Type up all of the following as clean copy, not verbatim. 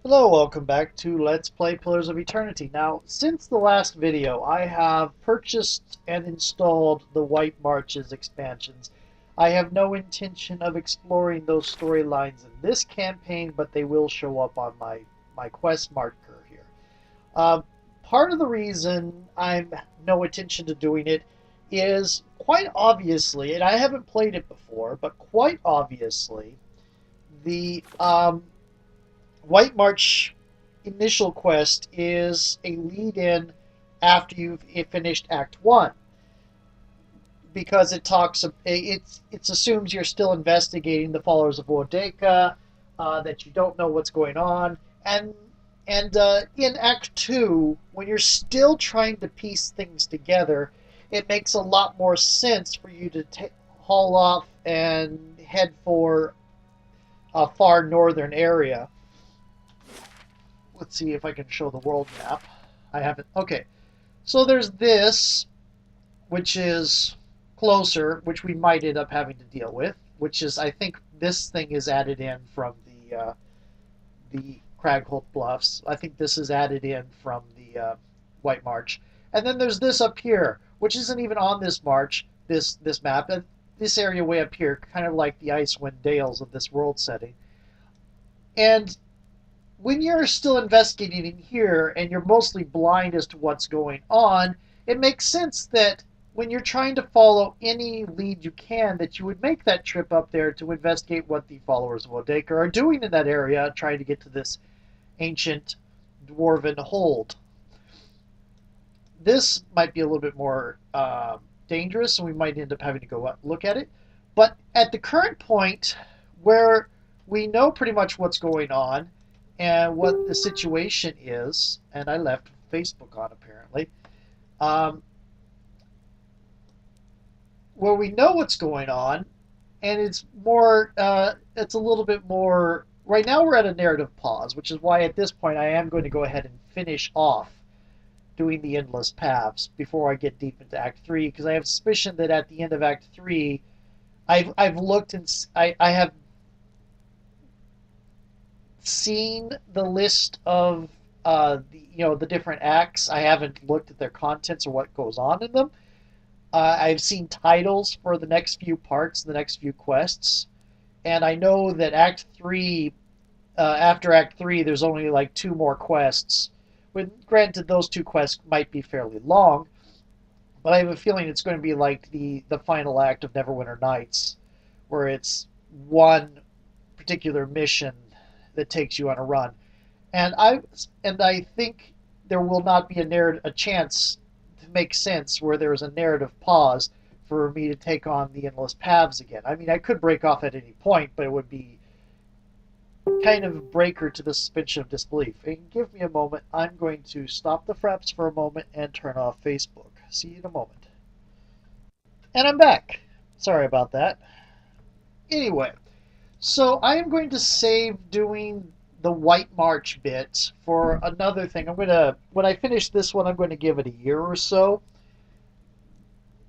Hello, welcome back to Let's Play Pillars of Eternity. Now, since the last video, I have purchased and installed the White Marches expansions. I have no intention of exploring those storylines in this campaign, but they will show up on my quest marker here. Uh, Part of the reason I'm no intention to doing it is quite obviously, and I haven't played it before, but quite obviously, the White March initial quest is a lead in after you've finished Act 1 because it assumes you're still investigating the followers of Wodeka, that you don't know what's going on, and in Act 2, when you're still trying to piece things together, it makes a lot more sense for you to haul off and head for a far northern area. Let's see if I can show the world map. I haven't. Okay, so there's this, which is closer, which we might end up having to deal with. Which is, I think, this thing is added in from the Cragholt Bluffs. I think this is added in from the White March. And then there's this up here, which isn't even on this march, this map, and this area way up here, kind of like the Icewind Dales of this world setting. And when you're still investigating here and you're mostly blind as to what's going on, it makes sense that when you're trying to follow any lead you can, that you would make that trip up there to investigate what the followers of Wodeka are doing in that area, trying to get to this ancient dwarven hold. This might be a little bit more dangerous, and we might end up having to go look at it. But at the current point, where we know pretty much what's going on, and what the situation is, and I left Facebook on apparently, um, where we know what's going on, and it's a little bit more. Right now, we're at a narrative pause, which is why at this point I am going to go ahead and finish off doing the endless paths before I get deep into Act 3, because I have suspicion that at the end of Act 3, I've looked and I have seen the list of the different acts. I haven't looked at their contents or what goes on in them. I've seen titles for the next few parts, the next few quests, and I know that Act 3, after Act 3, there's only like two more quests. When granted, those two quests might be fairly long, but I have a feeling it's going to be like the final act of Neverwinter Nights, where it's one particular mission that takes you on a run. And I think there will not be a chance to make sense where there is a narrative pause for me to take on the endless paths again. I mean, I could break off at any point, but it would be kind of a breaker to the suspension of disbelief. And give me a moment. I'm going to stop the fraps for a moment and turn off Facebook. See you in a moment. And I'm back. Sorry about that. Anyway, so I am going to save doing the White March bit for another thing. When I finish this one, I'm going to give it a year or so,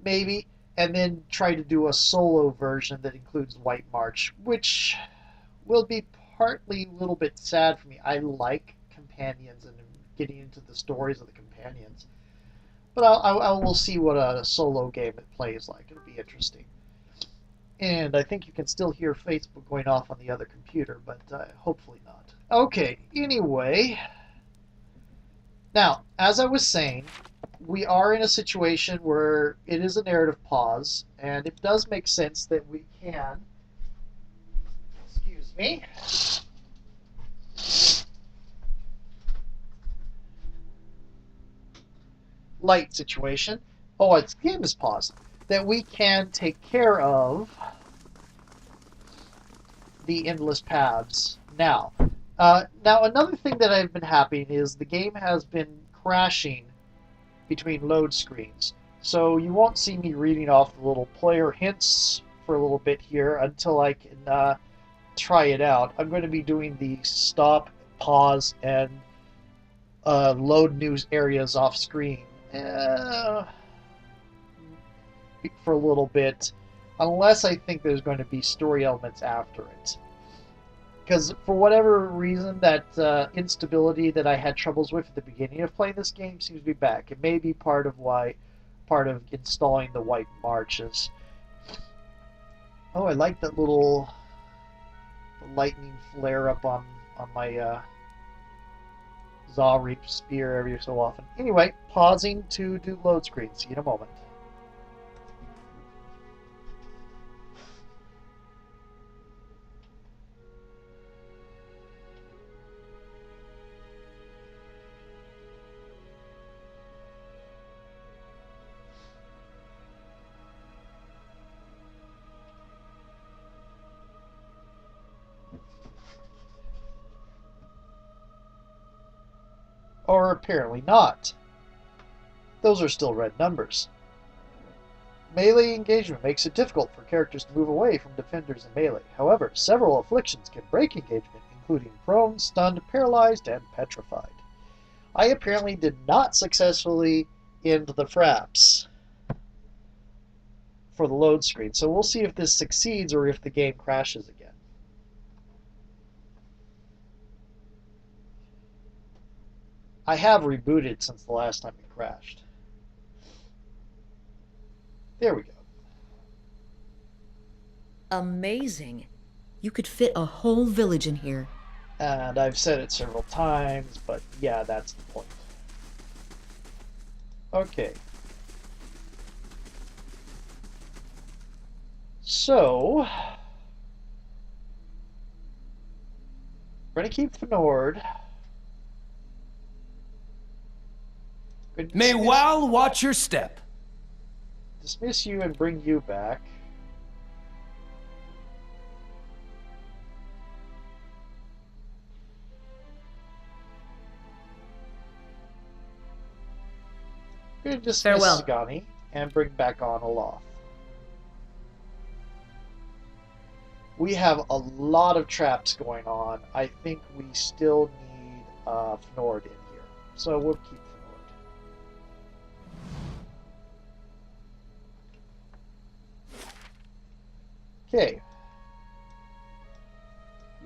maybe, and then try to do a solo version that includes White March, which will be partly a little bit sad for me. I like companions and getting into the stories of the companions, but I will see what a solo game it plays like. It'll be interesting. And I think you can still hear Facebook going off on the other computer, but hopefully not. Okay, anyway. Now, as I was saying, we are in a situation where it is a narrative pause, and it does make sense that we can, excuse me, light situation. Oh, it's game is paused. That we can take care of the endless paths now. Now, another thing that I've been happening is the game has been crashing between load screens. So you won't see me reading off the little player hints for a little bit here until I can try it out. I'm going to be doing the stop, pause, and load news areas off screen for a little bit, unless I think there's going to be story elements after it. because for whatever reason, that instability that I had troubles with at the beginning of playing this game seems to be back. It may be part of installing the white marches. Oh, I like that little lightning flare up on my Zaw spear every so often. Anyway, pausing to do load screen. See you in a moment. Or apparently not. Those are still red numbers. Melee engagement makes it difficult for characters to move away from defenders in melee. However, several afflictions can break engagement, including prone, stunned, paralyzed, and petrified. I apparently did not successfully end the fraps for the load screen, so we'll see if this succeeds or if the game crashes again. I have rebooted since the last time it crashed. There we go. Amazing. You could fit a whole village in here. And I've said it several times, but yeah, that's the point. Okay. So, we're going to keep Fnord. May Wal watch your step. Dismiss you and bring you back. We're going to dismiss Farewell. Sagani and bring back on Oloth. We have a lot of traps going on. I think we still need Fnord in here. So we'll keep Fnord. Okay.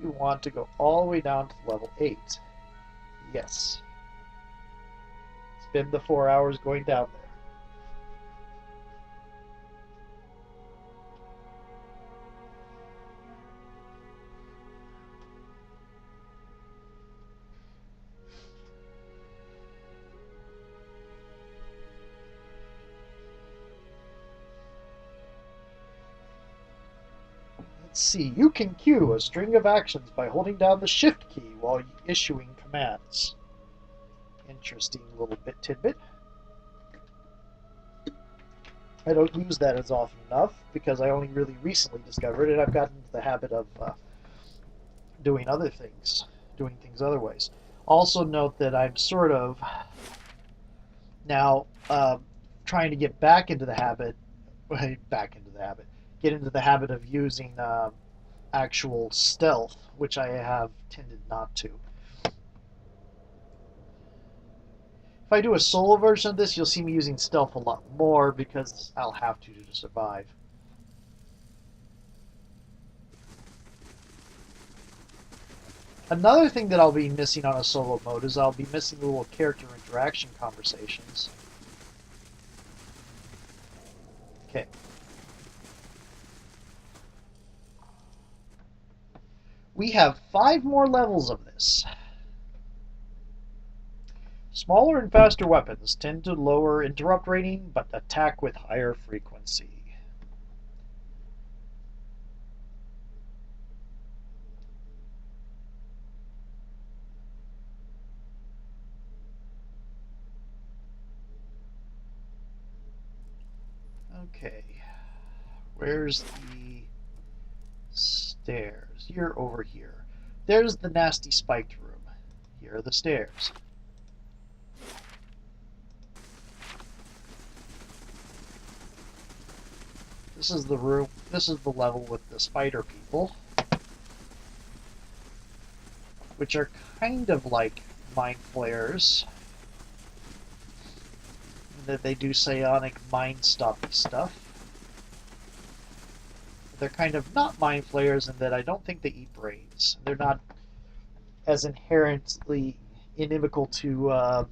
You want to go all the way down to level 8. Yes. Spend the 4 hours going down there. Let's see. You can queue a string of actions by holding down the shift key while issuing commands. Interesting little tidbit. I don't use that as often enough because I only really recently discovered it. I've gotten into the habit of doing things other ways. Also note that I'm sort of now trying to get back into the habit, get into the habit of using actual stealth, which I have tended not to. If I do a solo version of this, you'll see me using stealth a lot more because I'll have to survive. Another thing that I'll be missing on a solo mode is I'll be missing little character interaction conversations. Okay. We have 5 more levels of this. Smaller and faster weapons tend to lower interrupt rating, but attack with higher frequency. Okay. Where's the stairs? You're over here. There's the nasty spiked room. Here are the stairs. This is the room. This is the level with the spider people, which are kind of like mind flayers, in that they do psionic mind stoppy stuff. they're kind of not mind flayers in that I don't think they eat brains. They're not as inherently inimical to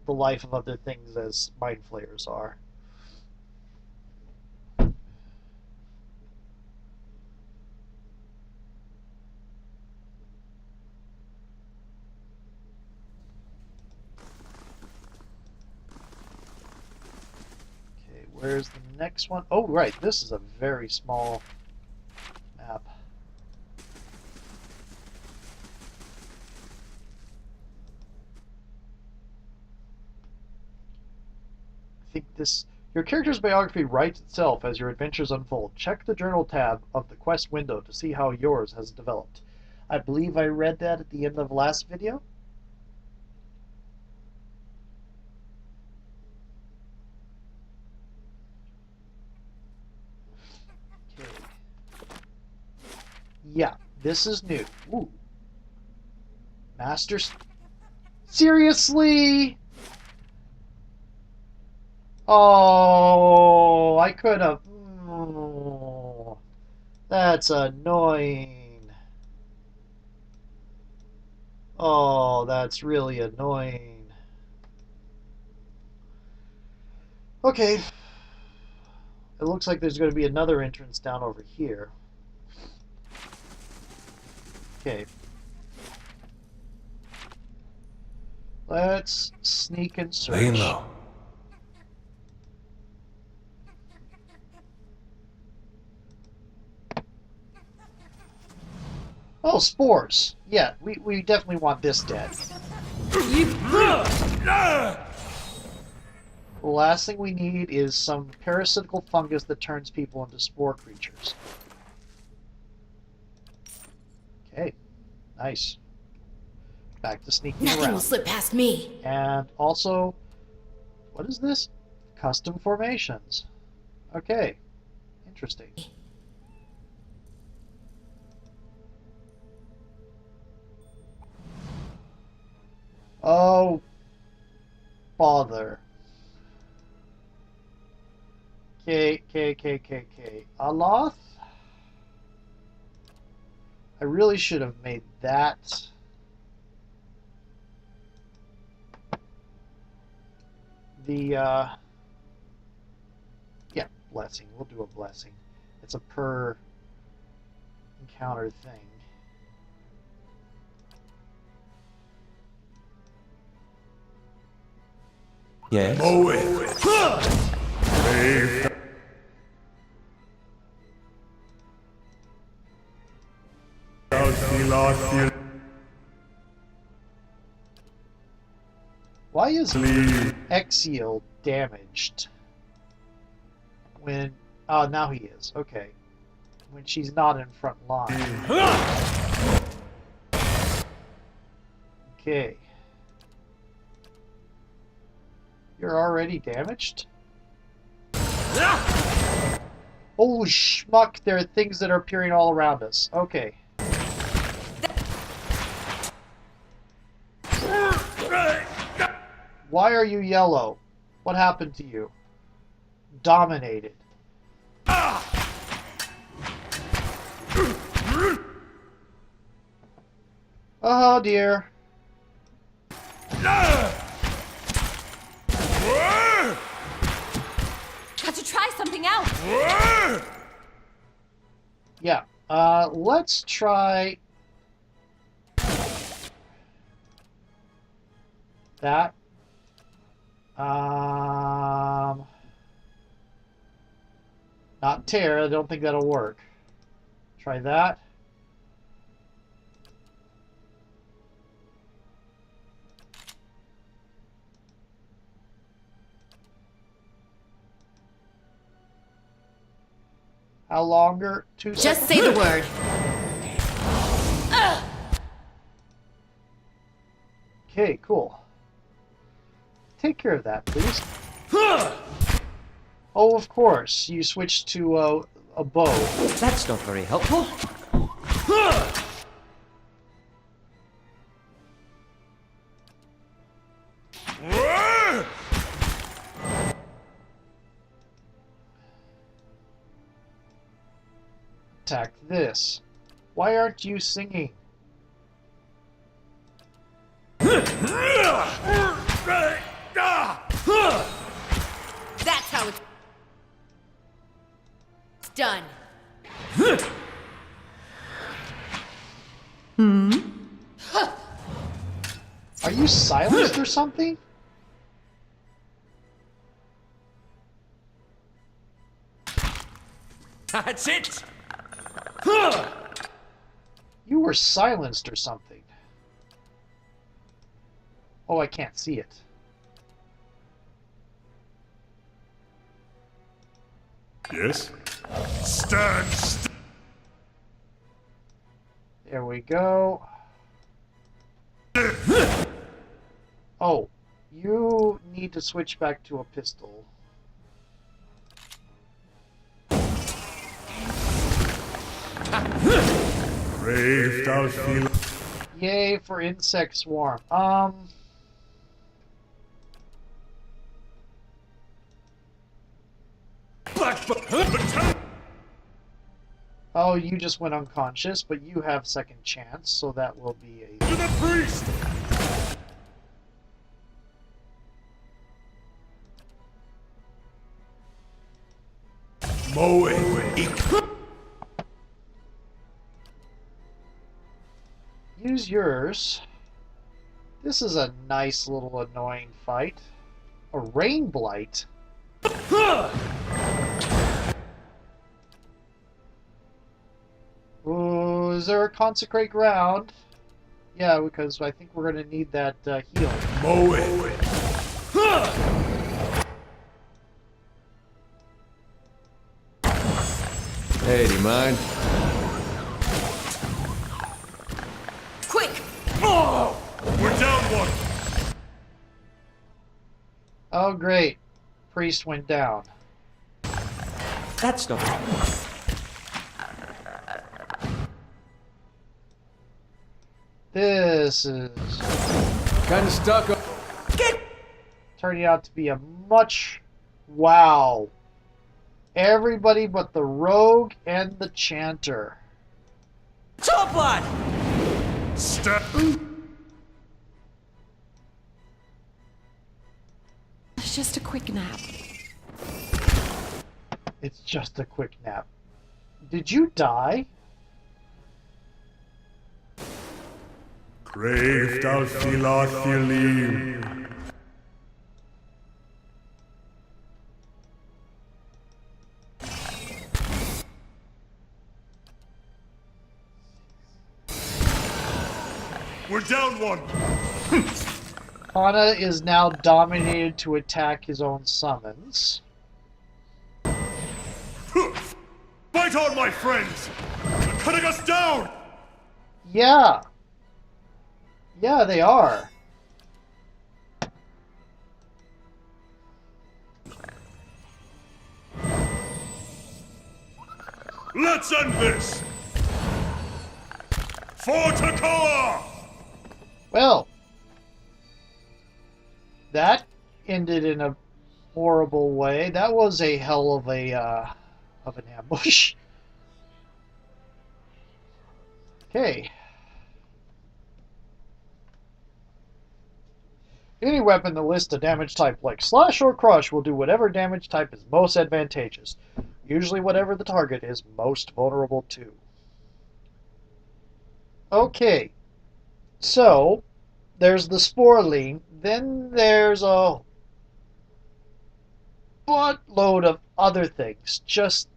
the life of other things as mind flayers are. Okay, where's the next one? Oh, right, this is a very small map. I think this... Your character's biography writes itself as your adventures unfold. Check the journal tab of the quest window to see how yours has developed. I believe I read that at the end of the last video. Okay. Yeah, this is new. Ooh. Masters. Seriously? Oh, I could have. Oh, that's annoying. Oh, that's really annoying. Okay. It looks like there's going to be another entrance down over here. Okay. Let's sneak and search. Lay low. Oh, spores. Yeah, we definitely want this dead. The last thing we need is some parasitical fungus that turns people into spore creatures. Okay, nice. Back to sneaking Nothing will around. slip past me. And also, what is this? Custom formations. Okay, interesting. Oh, bother. K. Aloth? I really should have made that. Yeah, blessing. We'll do a blessing. It's a per encounter thing. Yes. Why is Exiel damaged when... Oh, now he is. Okay. When she's not in front line. Okay. You're already damaged? Oh, schmuck. There are things that are appearing all around us. Okay. Why are you yellow? What happened to you? Dominated. Oh dear. Got to try something out. Yeah. Let's try that. Not tear. I don't think that'll work. Try that. How longer? 2 seconds. Just say the word. Okay, cool. Take care of that, please. Oh, of course. You switched to a bow. That's not very helpful. Attack this. Why aren't you singing? That's how it's done. Are you silenced or something? That's it! You were silenced or something. Oh, I can't see it. Yes? Stand! There we go. Oh, you need to switch back to a pistol. Brave thou feel. Yay for insect swarm. Oh, you just went unconscious, but you have second chance, so that will be a... To the priest! Moe. Use yours. This is a nice little annoying fight. A rain blight? Ooh, is there a consecrate ground? Yeah, because I think we're going to need that heal. Moe. Hey, do you mind? Quick! Oh! We're down one! Oh, great. Priest went down. That's not... This is Kinda stuck up. turning out to be a much... Wow. Everybody but the rogue and the chanter. Top line! Step. It's just a quick nap. It's just a quick nap. Did you die? Brave thou Philothelim. We're down one! Hana is now dominated to attack his own summons. Fight on, my friends! They're cutting us down! Yeah. Yeah, they are. Let's end this! For Takoa! Well, that ended in a horrible way. That was a hell of an ambush. Okay. Any weapon that lists a damage type like slash or crush will do whatever damage type is most advantageous. Usually whatever the target is most vulnerable to. Okay. So, there's the Sporling, then there's a buttload of other things just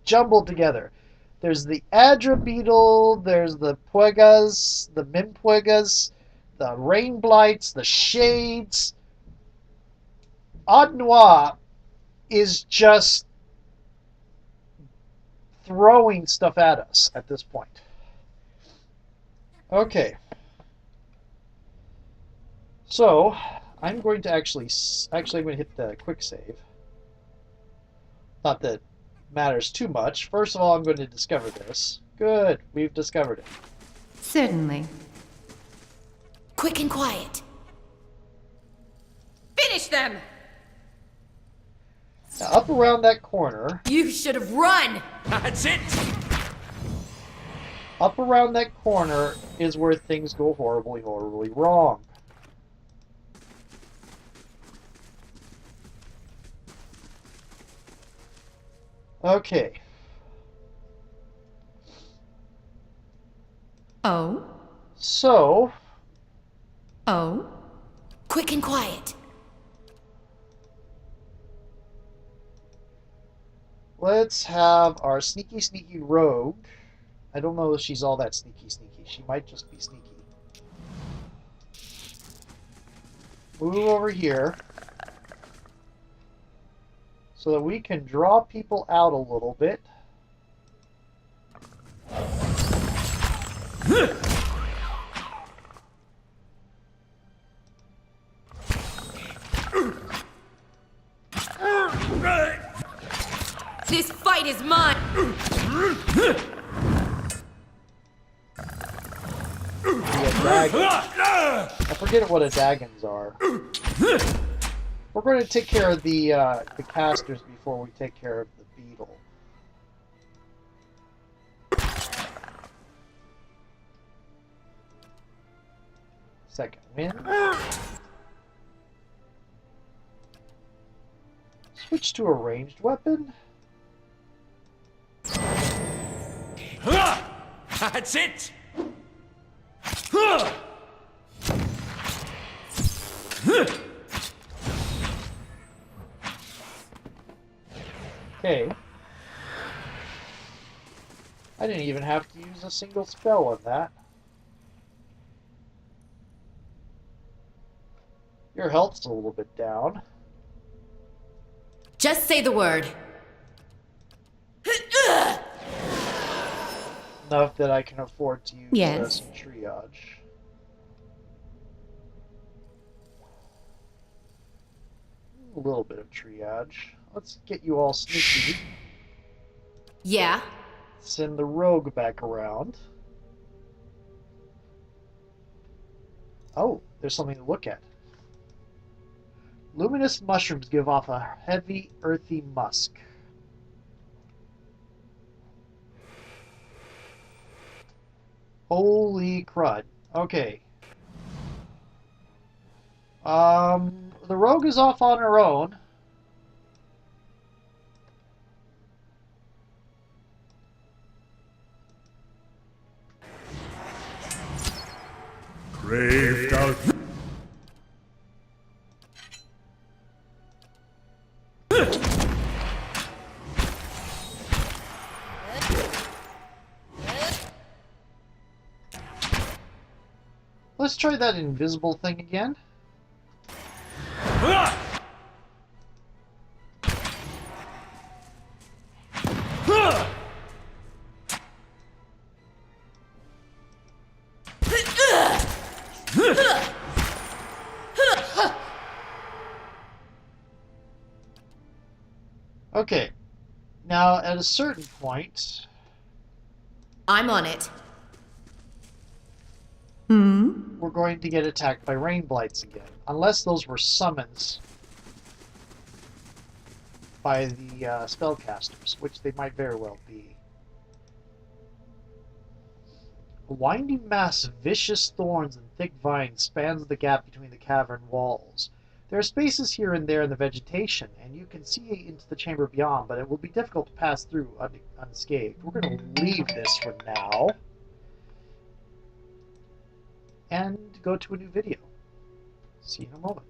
jumbled together. There's the Adra Beetle, there's the Puegas, the Minpuegas, the Rain Blights, the Shades. Odd Noir is just throwing stuff at us at this point. Okay. So, I'm going to actually I'm going to hit the quick save. Not that it matters too much. First of all, I'm going to discover this. Good, we've discovered it. Certainly. Quick and quiet. Finish them! Now, up around that corner, You should have run! That's it! up around that corner is where things go horribly, horribly wrong. Okay. Oh? So, Oh? Quick and quiet. let's have our sneaky, sneaky rogue. I don't know if she's all that sneaky, sneaky. She might just be sneaky. Move over here so that we can draw people out a little bit. This fight is mine! I forget what a Daggons are. We're going to take care of the casters before we take care of the beetle. Second wind. Switch to a ranged weapon. That's it! Okay. I didn't even have to use a single spell on that. Your health's a little bit down. Just say the word. Enough that I can afford to use Yes. some triage. A little bit of triage. Let's get you all sneaky. Yeah? Send the rogue back around. Oh, there's something to look at. Luminous mushrooms give off a heavy, earthy musk. Holy crud. Okay. The rogue is off on her own. Braved out. Let's try that invisible thing again. Okay. Now, at a certain point, I'm on it. we're going to get attacked by rain blights again. Unless those were summons by the spellcasters, which they might very well be. A winding mass of vicious thorns and thick vines spans the gap between the cavern walls. There are spaces here and there in the vegetation, and you can see into the chamber beyond, but it will be difficult to pass through unscathed. We're going to leave this for now and go to a new video. See you in a moment.